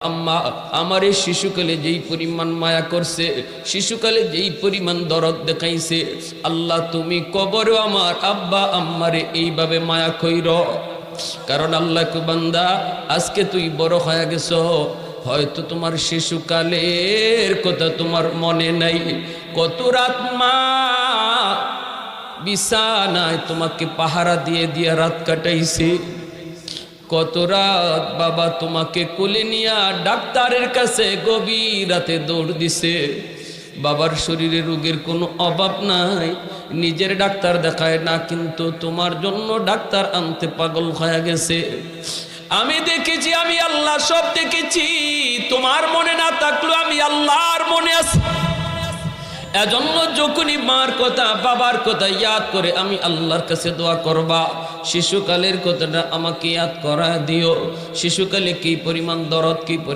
আম্মা আমার এই শিশুকালে যেই পরিমাণ মায়া করছে, শিশুকালে যেই পরিমাণ দরদ দেখাইছে, আল্লাহ তুমি কবরে আমার আব্বা আম্মারে এইভাবে মায়া কইর। কারণ আল্লাহ কো বান্দা আজকে তুই বড় হয়ে গেছ, হয়তো তোমার শিশুকালের কথা তোমার মনে নাই। কত রাত মা বিছানায় তোমাকে পাহারা দিয়ে দিয়ে রাত কাটাইছে, কত রাত বাবা তোমাকে কোলে নিয়া ডাক্তারের কাছে গভীর রাতে দৌড় দিছে। বাবার শরীরে রোগের কোনো অভাব নাই, নিজের ডাক্তার দেখায় না, কিন্তু তোমার জন্য ডাক্তার আনতে পাগল হয়ে গেছে। আমি দেখেছি, আমি আল্লাহ সব দেখেছি। তোমার মনে না থাকলেও আমি আল্লাহর মনে আছি। এজন্য যখনই মার কথা বাবার কথা ইয়াদ করে আমি আল্লাহর কাছে দোয়া করবা, শিশুকালের কথাটা আমাকে ইয়াদ করা দিও। শিশুকালে কি পরিমাণ দরদ, কি